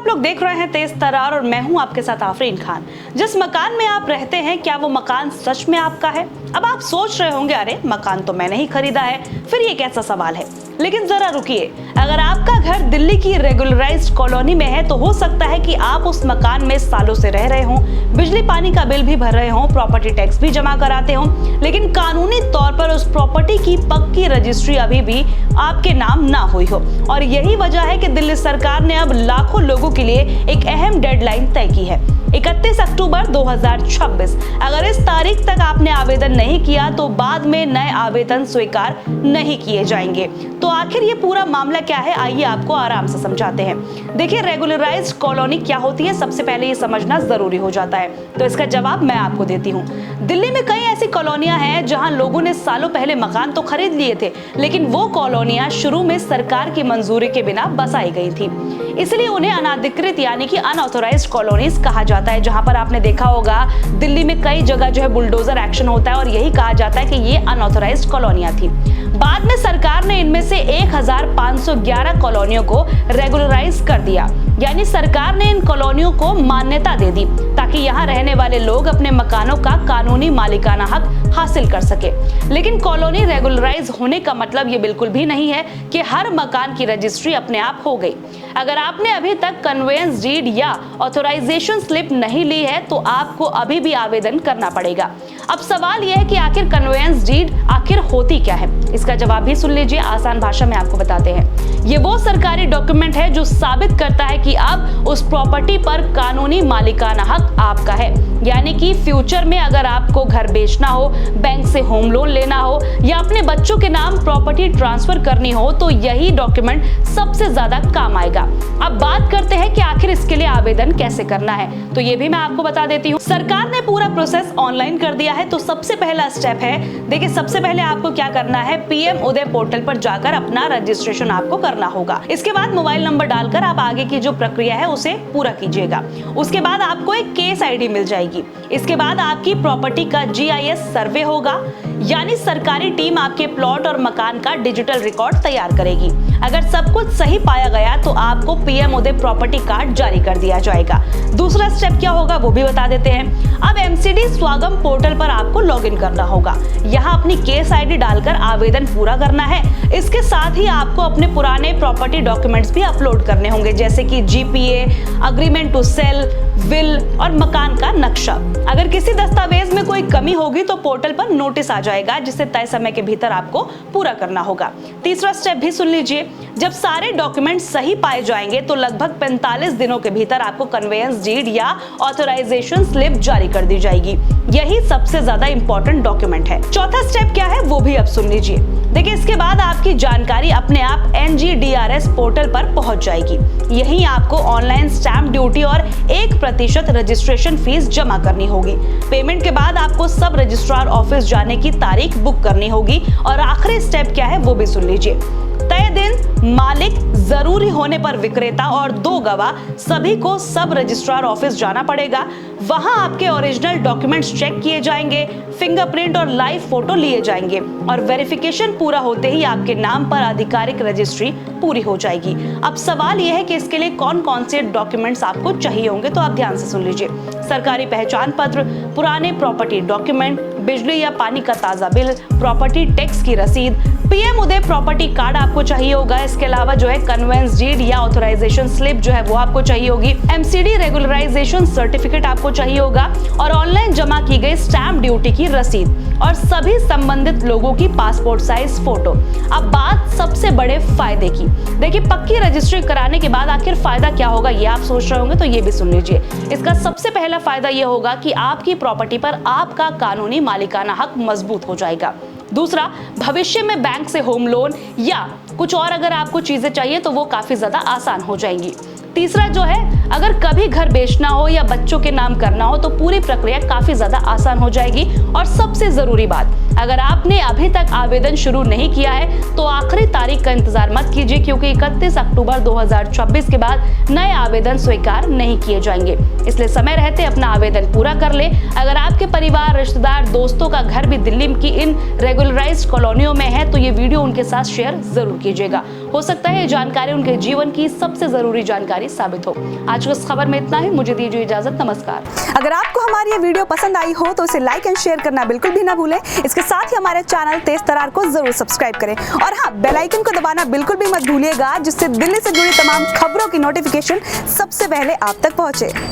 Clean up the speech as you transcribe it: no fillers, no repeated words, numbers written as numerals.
आप लोग देख रहे हैं तेज तरार और मैं हूं आपके साथ आफरीन खान। जिस मकान में आप रहते हैं क्या वो मकान सच में आपका है? अब आप सोच रहे होंगे अरे मकान तो मैंने ही खरीदा है, फिर ये कैसा सवाल है। लेकिन जरा रुकिए, अगर आपका घर दिल्ली की रेगुलराइज्ड कॉलोनी में है तो हो सकता है कि आप उस मकान में सालों से रह रहे हों, बिजली पानी का बिल भी भर रहे हों, प्रॉपर्टी टैक्स भी जमा कराते हों, लेकिन कानूनी तौर पर उस प्रॉपर्टी की पक्की रजिस्ट्री अभी भी आपके नाम ना हुई हो। और यही वजह है कि दिल्ली सरकार ने अब लाखों लोगों के लिए एक अहम डेडलाइन तय की है, 31 अक्टूबर 2026। अगर इस तारीख तक आपने आवेदन नहीं किया तो बाद में नए आवेदन स्वीकार नहीं किए जाएंगे। तो आखिर ये पूरा मामला क्या है, आइए आपको आराम से समझाते हैं। देखिए, रेगुलराइज्ड कॉलोनी क्या होती है, सबसे पहले ये समझना जरूरी हो जाता है, तो इसका जवाब मैं आपको देती हूँ। दिल्ली में कई ऐसी कॉलोनियां हैं जहां लोगों ने सालों पहले मकान तो खरीद लिए थे, लेकिन वो कॉलोनियां शुरू में सरकार की मंजूरी के बिना बसाई गई थी, इसलिए उन्हें अनाधिकृत यानी कि अनऑथोराइज्ड कॉलोनीज कहा जाता है। जहां पर आपने देखा होगा दिल्ली में कई जगह जो है बुलडोजर एक्शन होता है और यही कहा जाता है कि ये अनऑथोराइज्ड कॉलोनियां थी। बाद में सरकार ने इनमें से 1511 कॉलोनियों को रेगुलराइज कर दिया, यानी सरकार ने इन कॉलोनियों को मान्यता दे दी ताकि यहाँ रहने वाले लोग अपने मकानों का कानूनी मालिकाना हक हासिल कर सके। लेकिन कॉलोनी रेगुलराइज होने का मतलब ये बिल्कुल भी नहीं है कि हर मकान की रजिस्ट्री अपने आप हो गई। अगर आपने अभी तक कन्वेंस डीड या ऑथराइजेशन स्लिप नहीं ली है तो आपको अभी भी आवेदन करना पड़ेगा। अब सवाल यह है कि आखिर कन्वेंस डीड आखिर होती क्या है, इसका जवाब भी सुन लीजिए, आसान भाषा में आपको बताते हैं। ये वो सरकारी डॉक्यूमेंट है जो साबित करता है कि अब उस प्रॉपर्टी पर कानूनी मालिकाना हक आपका है, यानी कि फ्यूचर में अगर आपको घर बेचना हो, बैंक से होम लोन लेना हो या अपने बच्चों के नाम प्रॉपर्टी ट्रांसफर करनी हो तो यही डॉक्यूमेंट सबसे ज्यादा काम आएगा। अब बात करते हैं कि आखिर इसके लिए आवेदन कैसे करना है, तो ये भी मैं आपको बता देती हूँ। सरकार ने पूरा प्रोसेस ऑनलाइन कर दिया है, तो सबसे पहला स्टेप है, देखिए सबसे पहले आपको क्या करना है, पीएम उदय पोर्टल पर जाकर अपना रजिस्ट्रेशन आपको करना होगा। इसके बाद मोबाइल नंबर डालकर आप आगे की जो प्रक्रिया है उसे पूरा कीजिएगा। उसके बाद आपको एक केस आईडी मिल जाएगी। इसके बाद आपकी प्रॉपर्टी का जीआईएस सर्वे होगा, यानी सरकारी टीम आपके प्लॉट और मकान का डिजिटल रिकॉर्ड तैयार करेगी। अगर सब कुछ सही पाया गया तो आपको पीएम उदय प्रॉपर्टी कार्ड जारी कर दिया जाएगा। दूसरा स्टेप क्या होगा वो भी बता देते हैं। अब एमसीडी स्वागम पोर्टल पर आपको लॉगिन करना होगा। यहाँ अपनी केस आईडी डालकर आवेदन पूरा करना है। इसके साथ ही आपको अपने पुराने प्रॉपर्टी डॉक्यूमेंट्स भी अपलोड करने होंगे, जैसे कि GPA, agreement to sell, will और मकान का नक्शा। अगर किसी दस्तावेज में कोई कमी होगी तो पोर्टल पर नोटिस आ जाएगा, जिसे तय समय के भीतर आपको पूरा करना होगा। तीसरा स्टेप भी सुन लीजिए, जब सारे डॉक्यूमेंट सही पाए जाएंगे तो लगभग 45 दिनों के भीतर आपको कन्वेंस डीड या ऑथराइजेशन स्लिप जारी कर दी जाएगी। यही सबसे ज्यादा इंपॉर्टेंट डॉक्यूमेंट है। चौथा स्टेप क्या है वो भी अब सुन लीजिए। देखिए, इसके बाद आपकी जानकारी अपने आप NGDRS पोर्टल पर पहुंच जाएगी। यहीं आपको ऑनलाइन स्टैंप ड्यूटी और 1% रजिस्ट्रेशन फीस जमा करनी होगी। पेमेंट के बाद आपको सब रजिस्ट्रार ऑफिस जाने की तारीख बुक करनी होगी। और आखिरी स्टेप क्या है वो भी सुन लीजिए। तय दिन, मालिक, जरूरी होने पर विक्रेता और 2 गवाह सभी को सब रजिस्ट्रार ऑफिस जाना पड़ेगा। वहां आपके ओरिजिनल डॉक्यूमेंट्स चेक किए जाएंगे, फिंगरप्रिंट और लाइव फोटो लिए जाएंगे और वेरिफिकेशन पूरा होते ही आपके नाम पर आधिकारिक रजिस्ट्री पूरी हो जाएगी। अब सवाल यह है कि इसके लिए कौन कौन से डॉक्यूमेंट्स आपको चाहिए होंगे, तो आप ध्यान से सुन लीजिए। सरकारी पहचान पत्र, पुराने प्रॉपर्टी डॉक्यूमेंट, बिजली या पानी का ताजा बिल, प्रॉपर्टी टैक्स की रसीद, पीएम उदय प्रॉपर्टी कार्ड आपको चाहिए होगा। इसके अलावा जो है कन्वेंस डीड या ऑथराइजेशन स्लिप जो है वो आपको चाहिए होगी। एमसीडी रेगुलराइजेशन सर्टिफिकेट आपको चाहिए होगा और ऑनलाइन जमा की गई स्टैंप ड्यूटी की रसीद और सभी संबंधित लोगों की पासपोर्ट साइज फोटो। अब बात सबसे बड़े फायदे की। देखिए, पक्की रजिस्ट्री कराने के बाद आखिर फायदा क्या होगा ये आप सोच रहे होंगे, तो ये भी सुन लीजिए। इसका सबसे पहला फायदा ये होगा कि आपकी प्रॉपर्टी पर आपका कानूनी मालिकाना हक मजबूत हो जाएगा। दूसरा, भविष्य में बैंक से होम लोन या कुछ और अगर आपको चीजें चाहिए तो वो काफी ज्यादा आसान हो जाएंगी। तीसरा जो है, अगर कभी घर बेचना हो या बच्चों के नाम करना हो तो पूरी प्रक्रिया काफी ज्यादा आसान हो जाएगी। और सबसे जरूरी बात, अगर आपने अभी तक आवेदन शुरू नहीं किया है तो आखिरी तारीख का इंतजार मत कीजिए, क्योंकि 31 अक्टूबर 2026 के बाद नए आवेदन स्वीकार नहीं किए जाएंगे। इसलिए समय रहते अपना आवेदन पूरा कर ले। अगर आपके परिवार, रिश्तेदार, दोस्तों का घर भी दिल्ली की इन रेगुलराइज्ड कॉलोनियों में है तो ये वीडियो उनके साथ शेयर जरूर कीजिएगा। हो सकता है ये जानकारी उनके जीवन की सबसे जरूरी जानकारी साबित हो। आज की इस खबर में इतना ही, मुझे दीजिए इजाजत, नमस्कार। अगर आपको हमारी ये वीडियो पसंद आई हो तो इसे लाइक एंड शेयर करना बिल्कुल भी ना भूलें। इसके साथ ही हमारे चैनल तेज तरार को जरूर सब्सक्राइब करें और हाँ, बेल आइकन को दबाना बिल्कुल भी मत भूलिएगा, जिससे दिल्ली से जुड़ी तमाम खबरों की नोटिफिकेशन सबसे पहले आप तक पहुंचे।